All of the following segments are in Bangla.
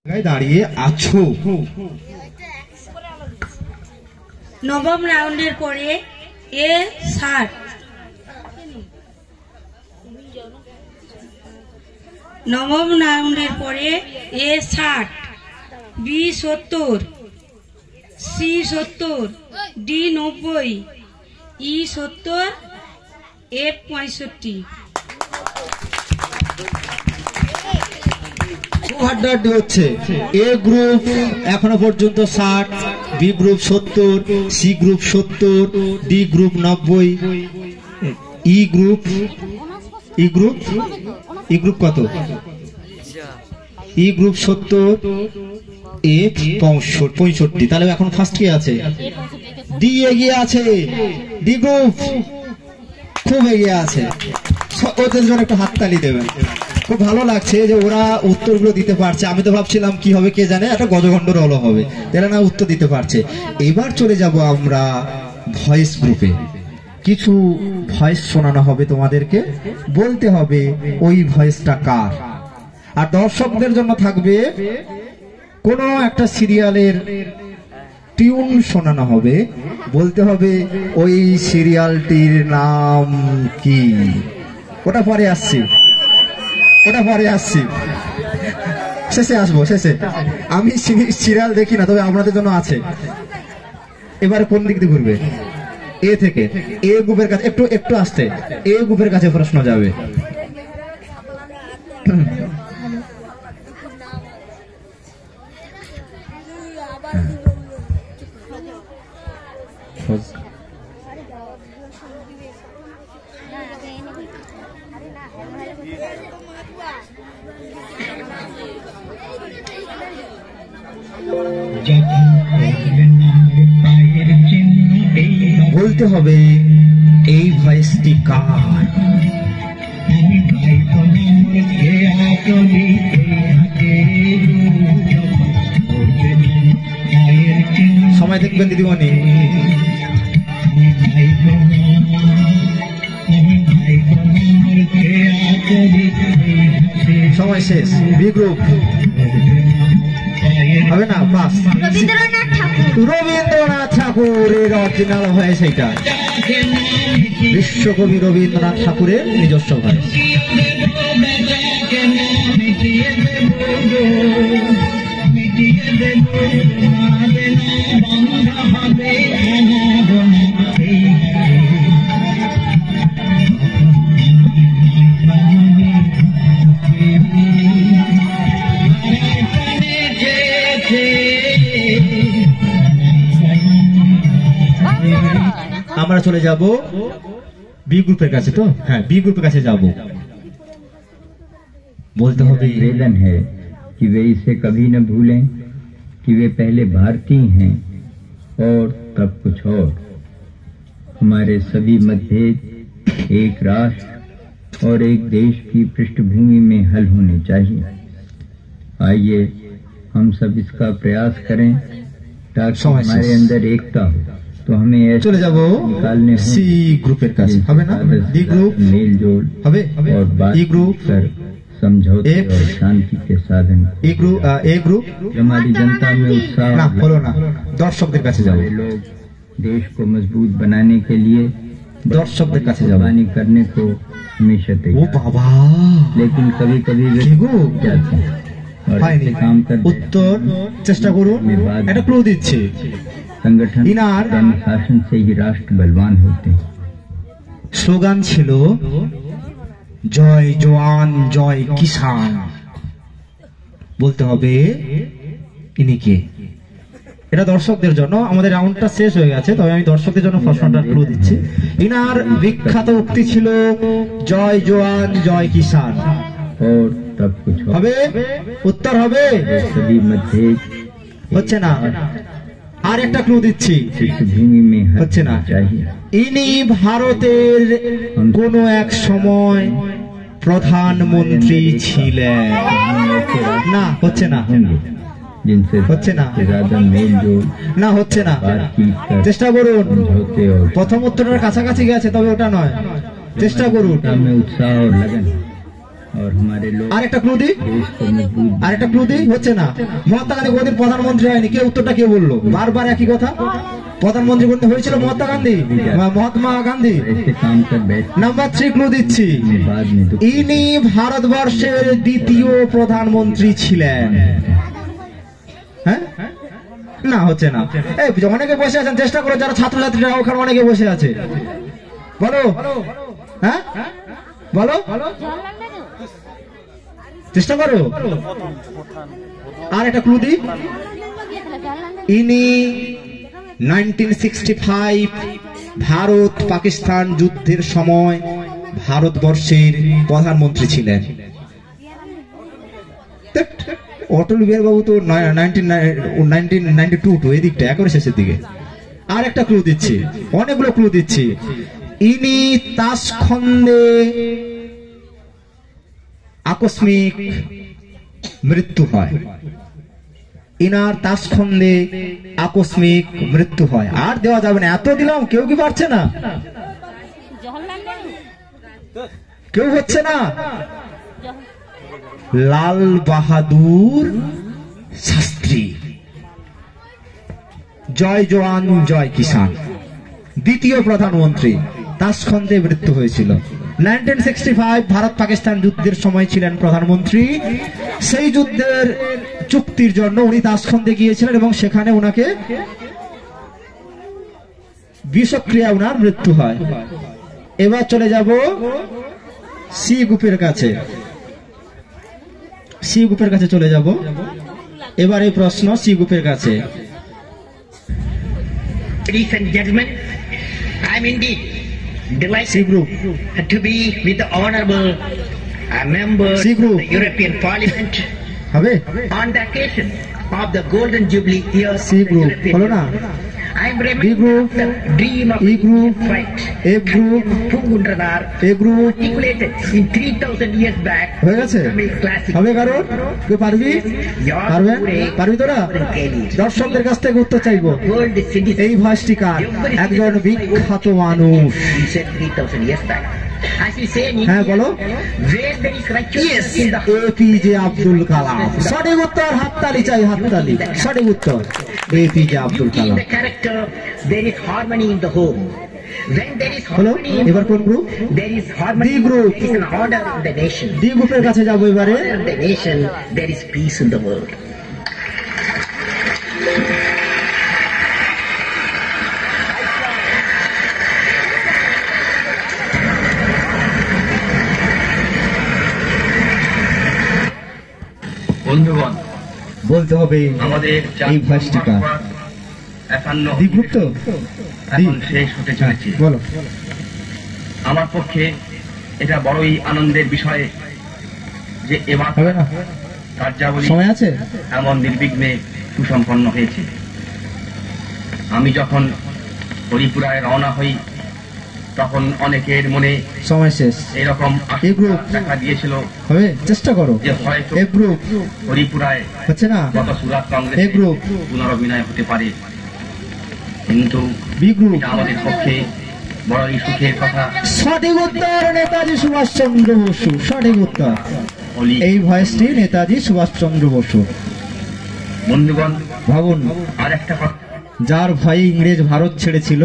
দাঁড়িয়ে আছো। নবম রাউন্ডের পরে এ 60, নবম রাউন্ডের পরে A 60, B 70, C 70, D 90, E 70, F 65। হাড্ডাহাড্ডি হচ্ছে। এ গ্রুপ এখনো পর্যন্ত 60, B group 70, C group 70, D group 90, E group কত? E group 70, F 65। তাহলে এখন ফার্স্ট কে আছে? ডি এগিয়ে আছে। ডি গ্রুপ খুব এগিয়ে আছে। ওদের জন্য একটু হাততালি দেবেন। খুব ভালো লাগছে যে ওরা উত্তরগুলো দিতে পারছে। আমি তো ভাবছিলাম কি হবে কে জানে, একটা গজগন্ডর হবে, তারা না উত্তর দিতে পারছে। এবার চলে যাব আমরা ভয়েস গ্রুপে। কিছু ভয়েস শোনানো হবে তোমাদেরকে, বলতে হবে ওই ভয়েসটা কার। আর দর্শকদের জন্য থাকবে কোনো একটা সিরিয়ালের টিউন শোনানো হবে, বলতে হবে ওই সিরিয়ালটির নাম কি। ওটা পরে আসছি, শেষে আসবো। শেষে আমি সিরিয়াল দেখি না, তবে আপনাদের জন্য আছে। এবারে কোন দিক দিয়ে ঘুরবে? এ থেকে। এ গ্রুপের কাছে একটু আসতে, এ গ্রুপের কাছে প্রশ্ন যাবে। বলতে হবে এই ভয়েসটি কার। সময় দেখবেন দিদিমণি। সময় শেষ। বি গ্রুপ হবে না, পাস। রবীন্দ্রনাথ ঠাকুরের অরিজিনাল ভয়েস এইটা, বিশ্বকবি রবীন্দ্রনাথ ঠাকুরের নিজস্ব ভয়েস। আমরা চলে যাব বি গ্রুপের কাছে। তো হ্যাঁ, বি গ্রুপের কাছে যাব। বলতে হবে निवेदन है कि वे इसे कभी न भूलें कि वे पहले भारतीय हैं और तब कुछ और। हमारे सभी मतभेद एक राष्ट्र और एक देश की पृष्ठभूमि में हल होने चाहिए। आइए हम सब इसका प्रयास करें ताकि हमारे अंदर एकता हो। तो हमें চলে যাব সি গ্রুপের কাছে। হবে না? ডি গ্রুপ मेल जोल হবে, और बात ই গ্রুপ कर समझौते और शांति के साधन। ए ग्रुप हमारी जनता में उत्साह না বলো না, দর্শকদের কাছে যাব। लोग देश को मजबूत बनाने के लिए দর্শকদের কাছে যাব। कुर्बानी करने को हमेशा ও तैयार, বাবা, लेकिन कभी कभी वे কি গো? जाते हैं और হয়নি। ऐसे काम कर উত্তর চেষ্টা করুন। একটা ক্লু দিচ্ছি। संगठन इनार अनुशासन से ही राष्ट्र बलवान होते हैं। স্লোগান ছিল জয় জওয়ান জয় কিষান। বলতে হবে ইনি কে। এটা দর্শকদের জন্য। আমাদের রাউন্ডটা শেষ হয়ে গেছে, তবে আমি দর্শকদের জন্য প্রশ্নটা ক্লু দিচ্ছি। ইনার বিখ্যাত উক্তি ছিল জয় জওয়ান জয় কিষান। और तब कुछ और। হবে? উত্তর হবে? सभी मतभेद হচ্ছে না। আর একটা ক্লু দিচ্ছি, पृष्ठभूमि में हल হচ্ছে না। होना चाहिए। ইনি ভারতের কোন এক সময় প্রধানমন্ত্রী ছিলেন। না, হচ্ছে না, जिनसे হচ্ছে না, ज्यादा मेल जोल না হচ্ছে না। बातचीत कर চেষ্টা করুন। समझौते और প্রথম উত্তরের কাছাকাছি গেছে, তবে ওটা নয়। চেষ্টা করুন। में उत्साह और लगन और हमारे लोग আরেকটা ক্লু দিই, देश को मजबूत আরেকটা ক্লু দিই, হচ্ছে না। মহাত্মা গান্ধী কোনদিন প্রধানমন্ত্রী হয়নি, কে উত্তরটা কে বললো? বারবার একই কথা। প্রধানমন্ত্রী কোনদিন হয়েছিল? মহাত্মা গান্ধী, মহাত্মা গান্ধী। ऐसे काम कर बैठ নাম্বার 3 ক্লু দিচ্ছি, बाद में दुख ইনি ভারতবর্ষের দ্বিতীয় প্রধানমন্ত্রী ছিলেন। হ্যাঁ না, হচ্ছে না। এই অনেকে বসে আছেন, চেষ্টা করো, যারা ছাত্রছাত্রীরা ওখানে অনেকে বসে আছে, বলো। হ্যাঁ বলো, চেষ্টা করো। আর একটা ক্লু দিই, ইনি 1965 ভারত পাকিস্তান যুদ্ধের সময় ভারতবর্ষের প্রধানমন্ত্রী ছিলেন। অটল বিহারী বাবু তো 1992 এদিকটা একেবারে শেষের দিকে। আর একটা ক্লু দিচ্ছি, অনেকগুলো ক্লু দিচ্ছি, ইনি তাসখন্দে আকস্মিক মৃত্যু হয়, ইনার তাসখন্দে আকস্মিক মৃত্যু হয়। আর দেওয়া যাবে না, এত দিলাম, কেউ কি পারছে না? কেউ হচ্ছে না? লাল বাহাদুর শাস্ত্রী, জয় জওয়ান জয় কিষান, দ্বিতীয় প্রধানমন্ত্রী, তাসখন্দে মৃত্যু হয়েছিল। 1965 ভারত পাকিস্তান যুদ্ধের সময় ছিলেন প্রধানমন্ত্রী। সেই যুদ্ধের চুক্তির জন্য উনি তাসখন্দে গিয়েছিলেন এবং সেখানে ওনাকে বিষক্রিয়া, ওনার মৃত্যু হয়। এবার চলে যাব সি গ্রুপের কাছে, সি গ্রুপের কাছে চলে যাব। এবার এই প্রশ্ন সি গ্রুপের কাছে। Ladies and gentlemen, I am indeed C delighted group, to be with the honorable members See of group. the European Parliament হবে on the occasion of the Golden Jubilee year of See the group. European Follow na. Union. I am B remembering group, the dream of E group, Indian fight F group, Pungundradar A group articulated in 3000 years back হয়ে গেছে। Tamil classic. হবে কারণ কেউ পারবি? পারবেন? পারবি তোরা? দর্শকদের কাছ থেকে উত্তর চাইবো। World citizen. এই ভয়েসটি কার? একজন বিখ্যাত মানুষ। He said 3000 years back. As we say in হ্যাঁ India, বলো। where there is righteousness in the APJ Abdul Kalam. সঠিক উত্তর, হাততালি চাই, হাততালি। সঠিক উত্তর APJ Abdul in Kalam. the character, there is harmony in the home. When there is হলো, harmony in এবার কোন group? there is harmony, D group. there is an order in the nation. D গ্রুপের কাছে যাবো এবারে। In the nation, there is peace in the world. বন্ধুগণ, বলতে হবে আমাদের এই ভয়েসটি কার? 51 ডি গ্রুপ তো? এখন শেষ হতে চলেছে। বলো। আমার পক্ষে এটা বড়ই আনন্দের বিষয় যে এবার হবে না, কার্যাবলী সময় আছে। এমন নির্বিঘ্নে সুসম্পন্ন হয়েছে। আমি যখন হরিপুরায় রওনা হই তখন অনেকের মনে সময় শেষ। এরকম এই গ্রুপ দেখা দিয়েছিল হবে, চেষ্টা করো। যে হয়তো এ গ্রুপ হরিপুরায় হচ্ছে না। গত সুরাত এ কংগ্রেসে গ্রুপ, পুনরভিনয় হতে পারে, কিন্তু বি গ্রুপ। এটা আমাদের পক্ষে বড়ই সুখের কথা। সঠিক উত্তর নেতাজি সুভাষচন্দ্র বসু। সঠিক উত্তর, হোলি এই ভয়েসটি নেতাজি সুভাষচন্দ্র বসু। বন্ধুগণ, ভাবুন, আর একটা কথা, যার ভাই ইংরেজ ভারত ছেড়েছিল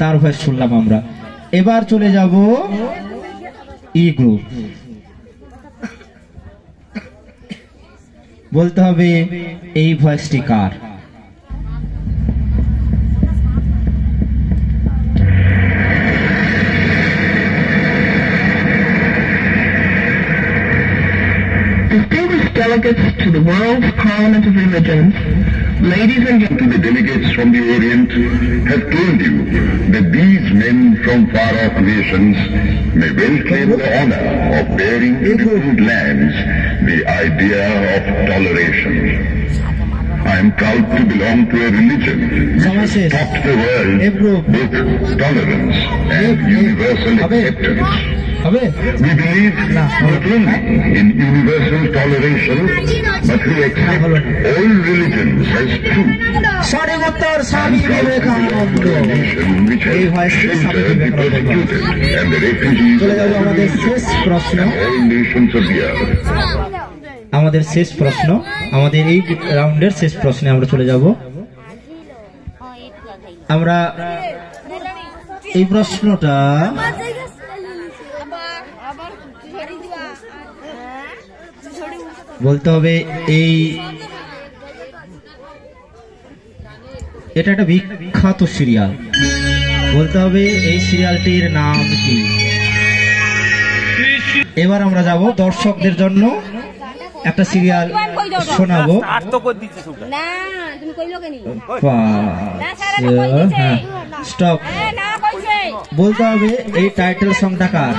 তার ভয়েস শুনলাম আমরা। এবার চলে যাব ই গ্রুপ। বলতে হবে এই ভয়েসটি কার? Distinguished delegates to the World Parliament of Religions, ladies and gentlemen, The delegates from the Orient have told you that these men from far-off nations may well claim the honor of bearing to different lands the idea of toleration. I am proud to belong to a religion which has taught the world both tolerance and universal acceptance. হবে? We believe not only in universal toleration, but we accept all religions as true. সঠিক উত্তর স্বামী বিবেকানন্দ। Which এই has ভয়েসটি স্বামী sheltered the Vivekananda. persecuted and the refugees চলে যাবো আমাদের শেষ প্রশ্ন। all nations of the earth. আমাদের শেষ প্রশ্ন, আমাদের এই রাউন্ডের শেষ প্রশ্নে আমরা চলে যাব। আমরা এই প্রশ্নটা বলতে হবে, এটা একটা বিখ্যাত সিরিয়াল, বলতে হবে এই সিরিয়ালটির নাম কি। এবার আমরা যাব দর্শকদের জন্য একটা সিরিয়াল শোনাবো। হ্যাঁ, স্টপ। বলতে হবে এই টাইটেল সংটা কার।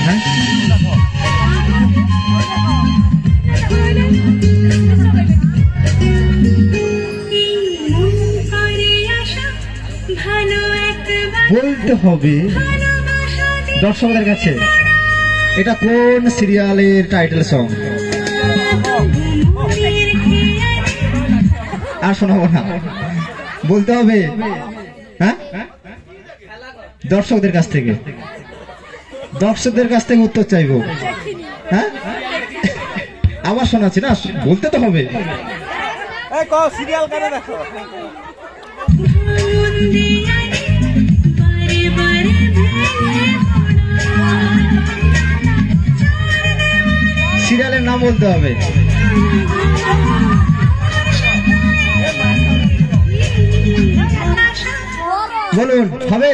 হ্যাঁ, বলতে হবে দর্শকদের কাছে এটা কোন সিরিয়ালের টাইটেল সং। আর শোনাবো না, বলতে হবে। হ্যাঁ, দর্শকদের কাছ থেকে উত্তর চাইবো। হ্যাঁ, আবার শোনাচ্ছি না, বলতে তো হবে। সিরিয়াল করে দেখো। সিরিয়ালের নাম বলতে হবে। বলুন, হবে?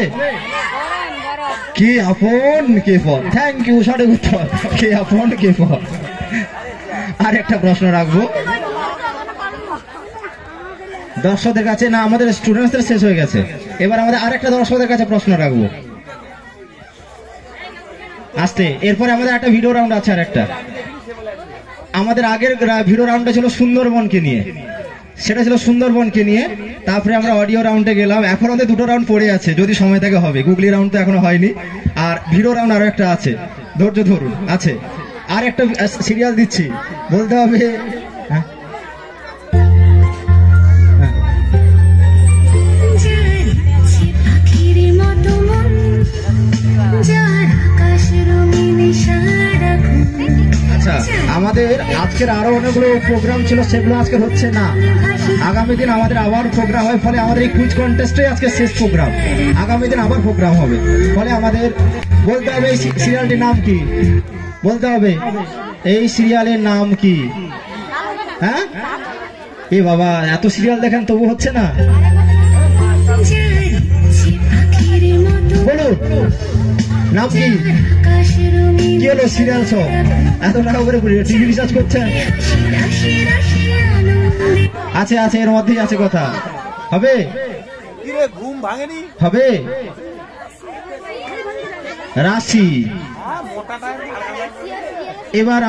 কে আপন কে পর। থ্যাংক ইউ, সঠিক উত্তর কে আপন কে পর। আর একটা প্রশ্ন রাখবো দর্শকদের কাছে, না আমাদের স্টুডেন্টসদের শেষ হয়ে গেছে, এবার আমাদের আরেকটা দর্শকদের কাছে প্রশ্ন রাখবো আসতে। এরপরে আমাদের একটা ভিডিও রাউন্ড আছে। আর একটা আমাদের আগের ভিডিও রাউন্ডটা ছিল সুন্দরবনকে নিয়ে, সেটা ছিল সুন্দরবনকে নিয়ে। তারপরে আমরা অডিও রাউন্ডে গেলাম। এখন আমাদের দুটো রাউন্ড পড়ে আছে, যদি সময় থাকে হবে। গুগলি রাউন্ড তো এখনো হয়নি, আর ভিডিও রাউন্ড আরো একটা আছে, ধৈর্য ধরুন। আছে আর একটা সিরিয়াল দিচ্ছি, বলতে হবে। হ্যাঁ, আচ্ছা, আমাদের আজকের আরো অনেকগুলো প্রোগ্রাম ছিল, সেগুলো আজকে হচ্ছে না। আগামী দিন আমাদের আবার প্রোগ্রাম হয়, ফলে আমাদের এই কুইজ কন্টেস্টে আজকে শেষ প্রোগ্রাম। আগামী দিন আবার প্রোগ্রাম হবে, ফলে আমাদের বলতে হবে এই সিরিয়ালটির নাম কি। বলতে হবে এই সিরিয়ালের নাম কি। হ্যাঁ, এ বাবা, এত সিরিয়াল দেখেন তবু হচ্ছে না। বলুন নাম কি। কি হলো সিরিয়াল সব এত টাকা করে টিভি রিচার্জ করছেন? আছে আছে, এর মধ্যেই আছে কথা। হবে? ঘুম ভাঙেনি? হবে? রাশি। এবার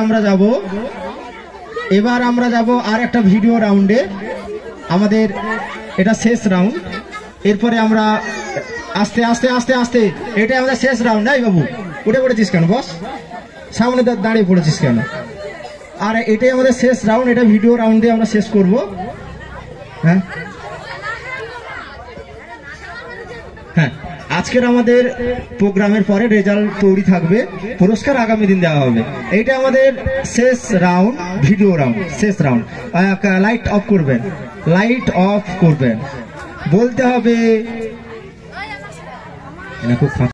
আমরা যাব আর একটা ভিডিও রাউন্ডে। আমাদের এটা শেষ রাউন্ড। এরপরে আমরা আস্তে আস্তে আস্তে আস্তে, এটা আমাদের শেষ রাউন্ড। এই বাবু, উঠে পড়েছিস কেন? বস, সামনে দাঁড়িয়ে পড়েছিস কেন? আর এটাই আমাদের শেষ রাউন্ড, এটা ভিডিও রাউন্ডে আমরা শেষ করব। হ্যাঁ হ্যাঁ, আজকের আমাদের প্রোগ্রামের পরে রেজাল্ট তৈরি থাকবে, পুরস্কার আগামী দিন দেওয়া হবে। এইটা আমাদের শেষ রাউন্ড, ভিডিও রাউন্ড, শেষ রাউন্ড। লাইট অফ করবেন, লাইট অফ করবেন। বলতে হবে খুব